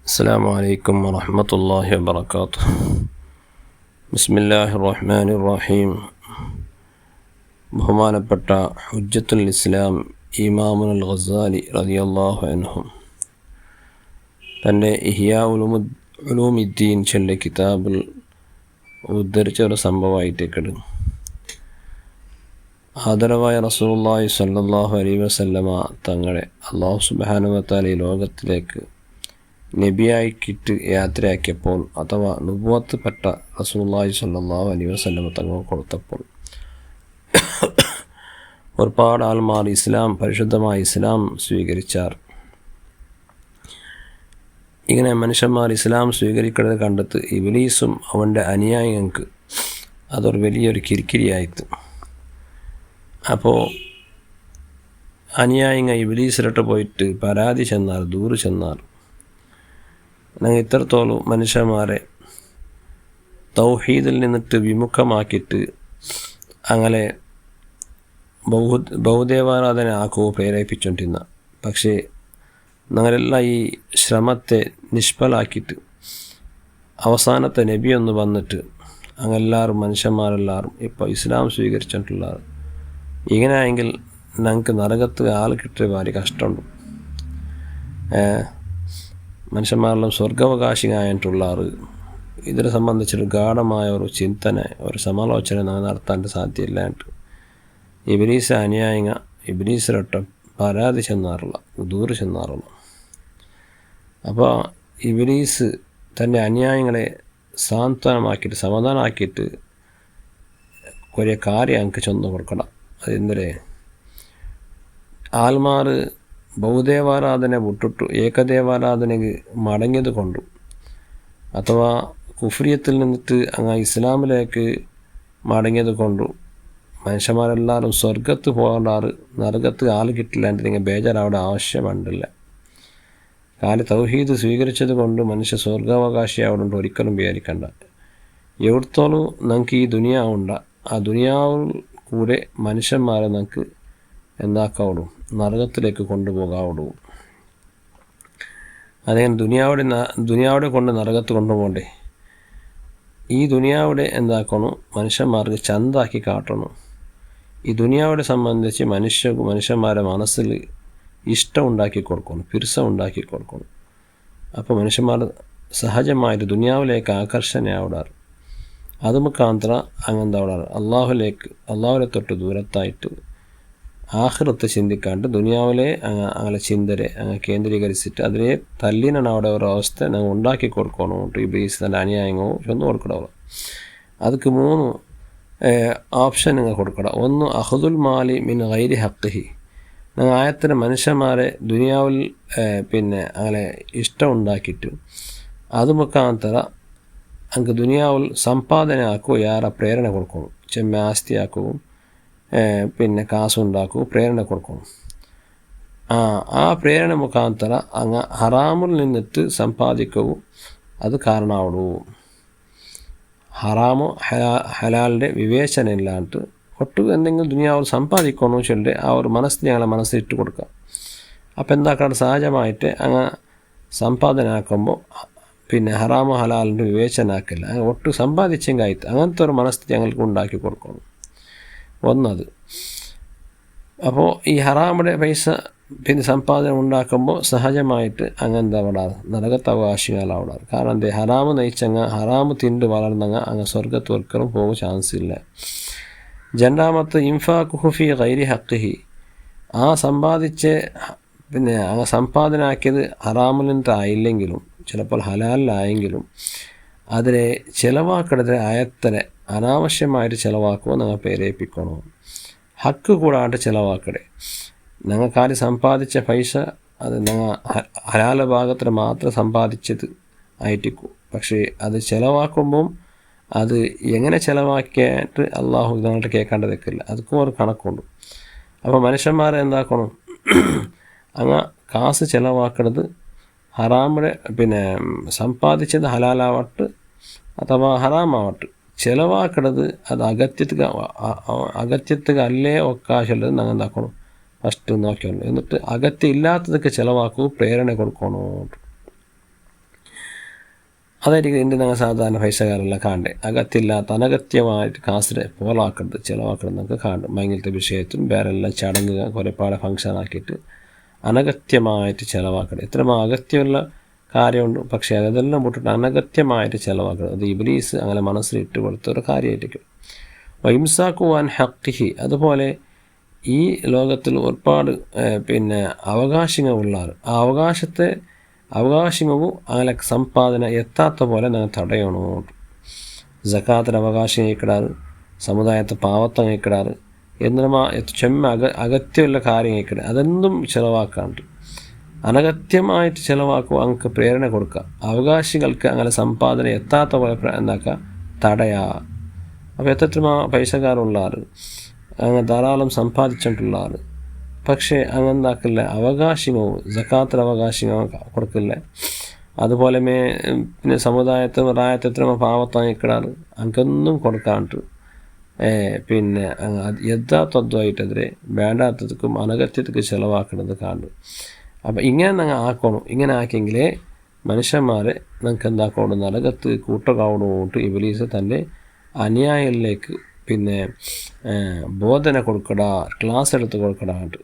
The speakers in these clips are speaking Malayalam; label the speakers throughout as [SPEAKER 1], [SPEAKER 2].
[SPEAKER 1] السلام عليكم ورحمة الله وبركاته. بسم الله الرحمن الرحيم. ബഹുമാനപ്പെട്ട ഹുജ്ജത്തുൽ ഇസ്ലാം ഇമാമുൽ ഗസാലി റളിയല്ലാഹു അൻഹു തൻ്റെ ഇഹ്യാ ഉലൂമിദ്ദീൻ ചൊല്ലിയ കിതാബിൽ ഉദ്ധരിച്ച ഒരു സംഭവമായിട്ടേക്കട് ആദരവായ റസൂലുള്ളാഹി സ്വല്ലല്ലാഹു അലൈഹി വസല്ലമ തങ്ങളെ അല്ലാഹു സുബ്ഹാനഹു വ തആല ഈ ലോകത്തിലേക്ക് നബിയായിക്കിട്ട് യാത്രയാക്കിയപ്പോൾ അഥവാ നുബുവത്ത് പെട്ട റസൂലുള്ളാഹി സ്വല്ലല്ലാഹു അലൈഹി വസല്ലമ തങ്ങൾ കൊടുത്തപ്പോൾ ഒരുപാട് ആൾമാർ പരിശുദ്ധമായ ഇസ്ലാം സ്വീകരിച്ചാർ. ഇങ്ങനെ മനുഷ്യന്മാർ ഇസ്ലാം സ്വീകരിക്കുന്നത് കണ്ടെത്ത് ഇബ്ലീസും അവൻ്റെ അനുയായികൾക്ക് അതൊരു വലിയൊരു കിരിക്കിരിയായിട്ട്. അപ്പോൾ അനുയായികൾ ഇബ്ലീസിലോട്ട് പോയിട്ട് പരാതി ചെന്നാൽ ദൂറ് ചെന്നാൽ ഞങ്ങൾ ഇത്രത്തോളം മനുഷ്യന്മാരെ തൗഹീദിൽ നിന്നിട്ട് വിമുഖമാക്കിയിട്ട് അങ്ങനെ ബഹുദേവാരാധന ആക്കുവോ പ്രേരിപ്പിച്ചുകൊണ്ടിരുന്ന. പക്ഷേ ഞങ്ങളെല്ലാം ഈ ശ്രമത്തെ നിഷ്ഫലാക്കിയിട്ട് അവസാനത്തെ നബിയൊന്ന് വന്നിട്ട് അങ്ങെല്ലാവരും മനുഷ്യന്മാരെല്ലാവരും ഇപ്പോൾ ഇസ്ലാം സ്വീകരിച്ചിട്ടുള്ളത്. ഇങ്ങനെയായെങ്കിൽ ഞങ്ങൾക്ക് നരകത്ത് ആൾ കിട്ടിയ ഭാര്യ കഷ്ടമുണ്ട്. മനുഷ്യന്മാരെല്ലാം സ്വർഗാവകാശിയായിട്ടുള്ളവർ ഇതിനെ സംബന്ധിച്ചൊരു ഗാഢമായ ഒരു ചിന്തന, ഒരു സമാലോചന നടത്താൻ സാധ്യമില്ലാണ്ട് ഇബ്ലീസ് അനുയായിക ഇബ്ലീസിലൊട്ട് പരാതി ചെന്നാറുള്ള, ദൂരെ ചെന്നാറുള്ള. അപ്പോൾ ഇബ്ലീസ് തൻ്റെ അനുയായികളെ സാന്ത്വനമാക്കിയിട്ട് സമാധാനമാക്കിയിട്ട് കുറേ കാര്യം ഞങ്ങൾക്ക് ചെന്ന് കൊടുക്കണം. അതെന്തരേ, ആൽമാർ ബഹുദേവാരാധന വിട്ടിട്ടു ഏകദേവാരാധനയ്ക്ക് മടങ്ങിയത് കൊണ്ടു അഥവാ കുഫ്രിയത്തിൽ നിന്നിട്ട് അങ്ങ് ഇസ്ലാമിലേക്ക് മടങ്ങിയത് കൊണ്ടു മനുഷ്യന്മാരെല്ലാവരും സ്വർഗത്ത് പോകാറ്, നരകത്ത് ആൾ കിട്ടില്ലാണ്ട് നിങ്ങൾ ബേജാറാവിടെ ആവശ്യമുണ്ടില്ല. കാല് തൗഹീദ് സ്വീകരിച്ചത് കൊണ്ട് മനുഷ്യ സ്വർഗാവകാശിയാവുന്നുണ്ട് ഒരിക്കലും വിചാരിക്കണ്ട. എവിടത്തോളം നമുക്ക് ഈ ദുനിയാവുണ്ട, ആ ദുനിയാവിൽ കൂടെ മനുഷ്യന്മാരെ നമുക്ക് എന്താക്കാവുള്ളൂ, നരകത്തിലേക്ക് കൊണ്ടുപോകാവുള്ളൂ. അതേപോലെ ദുനിയാവിടെ കൊണ്ട് നരകത്ത് കൊണ്ടുപോകണ്ടേ. ഈ ദുനിയാവിടെ എന്താക്കണം, മനുഷ്യന്മാർക്ക് ചന്താക്കി കാട്ടണം. ഈ ദുനിയാവിടെ സംബന്ധിച്ച് മനുഷ്യന്മാരുടെ മനസ്സിൽ ഇഷ്ടം ഉണ്ടാക്കി കൊടുക്കണം, പിരിസം ഉണ്ടാക്കി കൊടുക്കണം. അപ്പോൾ മനുഷ്യന്മാർ സഹജമായിട്ട് ദുനിയാവിലേക്ക് ആകർഷണയാവിടാറ്. അത് മുഖാന്തരം അങ്ങെന്താവിടാറ് അള്ളാഹുലെ തൊട്ട് ദൂരത്തായിട്ട് ആഖിറത്ത് ചിന്തിക്കാണ്ട് ദുനിയാവിലെ അങ്ങനെ ചിന്തരെ കേന്ദ്രീകരിച്ചിട്ട് അതിനെ തല്ലിനാണ് അവിടെ ഒരു അവസ്ഥ ഞങ്ങൾ ഉണ്ടാക്കി കൊടുക്കണം. ഇബ്ലീസ് തൻ്റെ അനുയായങ്ങളോ ചൊന്നു കൊടുക്കണം. അതിക്ക് 3 ഓപ്ഷൻ നിങ്ങൾ കൊടുക്കണം. ഒന്ന്, അഖ്ദുൽ മാലി മിൻ ഗൈരി ഹഖ്ഖിഹി. ഞങ്ങൾ ആയത്തിന് മനുഷ്യന്മാരെ ദുനിയാവിൽ അങ്ങനെ ഇഷ്ടം ഉണ്ടാക്കിയിട്ട് അത് മുഖാന്തരം അങ്ങ് ദുനിയാവിൽ സമ്പാദന ആക്കുകയോ യാറെ പ്രേരണ കൊടുക്കണം. ചെമ്മ ആസ്തിയാക്കുകയും കാശുണ്ടാക്കൂ, പ്രേരണ കൊടുക്കണം. ആ പ്രേരണ മുഖാന്തരം അങ്ങ് ഹറാമിൽ നിന്നിട്ട് സമ്പാദിക്കവും അത് കാരണമാവൂ. ഹറാമോ ഹലാലിൻ്റെ വിവേചന ഇല്ലാണ്ട് ഒട്ടും എന്തെങ്കിലും ദുനിയാവിൽ സമ്പാദിക്കണമെന്ന് ചൊല്ലി ആ ഒരു ഞങ്ങളെ മനസ്സിലിട്ട് കൊടുക്കുക. അപ്പോൾ എന്താക്കാണ്ട് സഹജമായിട്ട് അങ്ങ് സമ്പാദനയാക്കുമ്പോൾ ഹറാമോ ഹലാലിൻ്റെ വിവേചനാക്കില്ല, അങ്ങ് ഒട്ടും സമ്പാദിച്ചെങ്കിൽ ആയിട്ട് അങ്ങനത്തെ ഒരു മനസ്ഥിതി ഞങ്ങൾക്ക് ഉണ്ടാക്കി കൊടുക്കണം. ഒന്നത്. അപ്പോൾ ഈ ഹറാമിൻ്റെ പൈസ സമ്പാദനം ഉണ്ടാക്കുമ്പോൾ സഹജമായിട്ട് അങ്ങെന്താ വിടാറ്, നരകത്ത് അവകാശികളാവിടാറ്. കാരണം എന്തേ, ഹറാമ് നയിച്ചങ്ങ് ഹറാമ് തിണ്ട് വളർന്നങ്ങ് അങ്ങ് സ്വർഗത്ത് ഒരിക്കലും പോകാൻ ചാൻസ് ഇല്ല. രണ്ടാമത്തെ, ഇൻഫാഖുഹു ഫീ ഗൈരി ഹഖ്ഖിഹി. ആ സമ്പാദിച്ച് അങ്ങ് സമ്പാദനമാക്കിയത് ഹറാമിൽ നിന്നിട്ടായില്ലെങ്കിലും ചിലപ്പോൾ ഹലാലിലായെങ്കിലും അതിനെ ചിലവാക്കെടുത്ത ആയത്തിനെ അനാവശ്യമായിട്ട് ചിലവാക്കുമ്പോൾ ഞങ്ങൾ പ്രേരിപ്പിക്കണോ. ഹക്ക് കൂടാണ്ട് ചിലവാക്കടെ. ഞങ്ങൾക്കാര് സമ്പാദിച്ച പൈസ അത് ഞങ്ങൾ ഹലാല ഭാഗത്തിന് മാത്രം സമ്പാദിച്ചത് ആയിട്ടിക്കും. പക്ഷേ അത് ചിലവാക്കുമ്പം അത് എങ്ങനെ ചിലവാക്കിയിട്ട് അള്ളാഹു ഞങ്ങളുടെ കേൾക്കാണ്ട് വെക്കില്ല. അതൊക്കെ ഒരു കണക്കുണ്ട്. അപ്പോൾ മനുഷ്യന്മാരെ എന്താക്കണം, അങ്ങ് കാശ് ചിലവാക്കണത് ഹറാമിടെ സമ്പാദിച്ചത് ഹലാലാവട്ട് അഥവാ ഹറാമാവട്ട് ചിലവാക്കണത് അത് അഗത്യത്തുക അല്ലേ ഒക്കാശുള്ളത് ഞങ്ങൾ എന്താക്കണം, ഫസ്റ്റ് നോക്കിയുള്ളൂ. എന്നിട്ട് അഗത്യം ഇല്ലാത്തതൊക്കെ ചിലവാക്കൂ, പ്രേരണ കൊടുക്കണോ. അതായിരിക്കും ഇതിൻ്റെ ഞങ്ങൾ സാധാരണ പൈസക്കാരെല്ലാം കാണണ്ടേ. അകത്തില്ലാത്ത അനഗത്യമായിട്ട് കാശിനെ പോലാക്കരുത്, ചിലവാക്കരുത് എന്നൊക്കെ കാണും. മങ്ങിലത്തെ വിഷയത്തിലും വേറെ എല്ലാം ചടങ്ങ് കുറേപ്പാട് ഫങ്ഷൻ ആക്കിയിട്ട് അനഗത്യമായിട്ട് ചിലവാക്കരുത്. ഇത്രയും അഗത്യമുള്ള കാര്യമുണ്ട്, പക്ഷേ അതെല്ലാം വിട്ടിട്ട് അനഗത്യമായിട്ട് ചിലവാക്കരുത്. അത് ഇബ്ലീസ് അങ്ങനെ മനസ്സിൽ ഇട്ട് കൊടുത്ത ഒരു കാര്യമായിരിക്കും. വൈംസാക്കുവാൻ ഹക്കിഹി, അതുപോലെ ഈ ലോകത്തിൽ ഒരുപാട് അവകാശങ്ങളുള്ള ആ അവകാശങ്ങളും അങ്ങനെ സമ്പാദന എത്താത്ത പോലെ ഞങ്ങൾ തടയണോ. സക്കാത്തിന് അവകാശം കേൾക്കിടാറ്, സമുദായത്തെ പാവത്തം കേൾക്കിടാറ്, എന്നിട്ട് അഗത്യമുള്ള കാര്യം കേൾക്കിട അതെന്തും ചിലവാക്കാണ്ട് അനഗത്യമായിട്ട് ചിലവാക്കുക. അങ്ങക്ക് പ്രേരണ കൊടുക്കുക. അവകാശികൾക്ക് അങ്ങനെ സമ്പാദന എത്താത്ത പോലെ എന്താക്കുക, തടയാ. അപ്പോൾ എത്ര പൈസക്കാരുള്ളാറ്, അങ്ങനെ ധാരാളം സമ്പാദിച്ചിട്ടുള്ള ആൾ, പക്ഷേ അങ്ങനെ എന്താക്കില്ല, അവകാശമോ സക്കാത്തിൽ അവകാശമോ കൊടുക്കില്ല. അതുപോലെ പിന്നെ സമുദായത്തിൽ റായത്തിൽ പാവത്താങ്ങിക്കിടാറ് അങ്ങൊന്നും കൊടുക്കാണ്ട് പിന്നെ യഥാർത്ഥമായിട്ടെതിരെ വേണ്ടാത്തതുക്കും അനഗത്യത്തിക്ക് ചിലവാക്കുന്നത് കാണും. അപ്പം ഇങ്ങനെ ഞങ്ങൾ ആക്കണം. ഇങ്ങനെ ആക്കിയെങ്കിലേ മനുഷ്യന്മാരെ നമുക്ക് എന്താക്കണം, നരകത്ത് കൂട്ടകാവണോട്ട് ഇബ്ലീസ് തൻ്റെ അനുയായികളിലേക്ക് പിന്നെ ബോധന കൊടുക്കടാ, ക്ലാസ് എടുത്ത് കൊടുക്കടാണ്ട്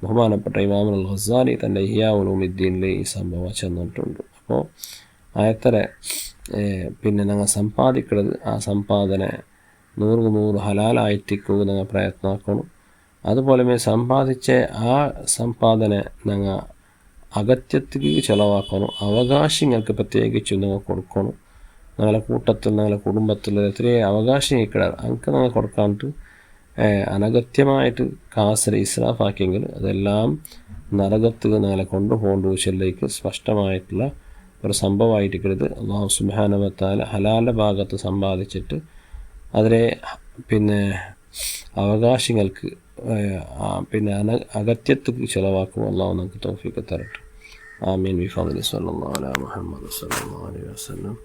[SPEAKER 1] ബഹുമാനപ്പെട്ട ഇമാം അൽ ഖസാലി തൻ്റെ ഇഹ്യാ ഉലൂമുദ്ദീനിൽ ഈ സംഭവം ചെന്നിട്ടുണ്ട്. അപ്പോൾ അത്ര പിന്നെ ഞങ്ങൾ സമ്പാദിക്കുന്നത് ആ സമ്പാദന 100% ഹലാലായിട്ടിക്കുക ഞങ്ങൾ പ്രയത്നമാക്കണം. അതുപോലെ സമ്പാദിച്ച ആ സമ്പാദന ഞങ്ങൾ അഗത്യത്തിക്ക് ചിലവാക്കണം. അവകാശങ്ങൾക്ക് പ്രത്യേകിച്ച് ഞങ്ങൾ കൊടുക്കണം. ഞങ്ങളുടെ കൂട്ടത്തിൽ ഞങ്ങളുടെ കുടുംബത്തിൽ എത്രയോ അവകാശം ഇക്കിടാറ് അങ്ങക്ക് ഞങ്ങൾ കൊടുക്കാണ്ട് അനഗത്യമായിട്ട് കാസര ഇസ്രാഫാക്കിയെങ്കിൽ അതെല്ലാം നരകത്തിൽ ഞങ്ങളെ കൊണ്ടുപോകേണ്ട വിഷയത്തിലേക്ക് സ്പഷ്ടമായിട്ടുള്ള ഒരു സംഭവമായിരിക്കരുത്. അല്ലാഹു സുബ്ഹാനഹു വ തആല ഹലാലിൻ്റെ ഭാഗത്ത് സമ്പാദിച്ചിട്ട് അതിലെ പിന്നെ അവകാശങ്ങൾക്ക് പിന്നെ അഗത്യത്തിക്ക് ചിലവാക്കും. അല്ലാഹു നമുക്ക് തൗഫീഖ് തരട്ടെ. ആമീൻ. ബിഫദ്ലി സ്വല്ലല്ലാഹു അലാ മുഹമ്മദ് സ്വല്ലല്ലാഹു അലൈഹി വസല്ലം.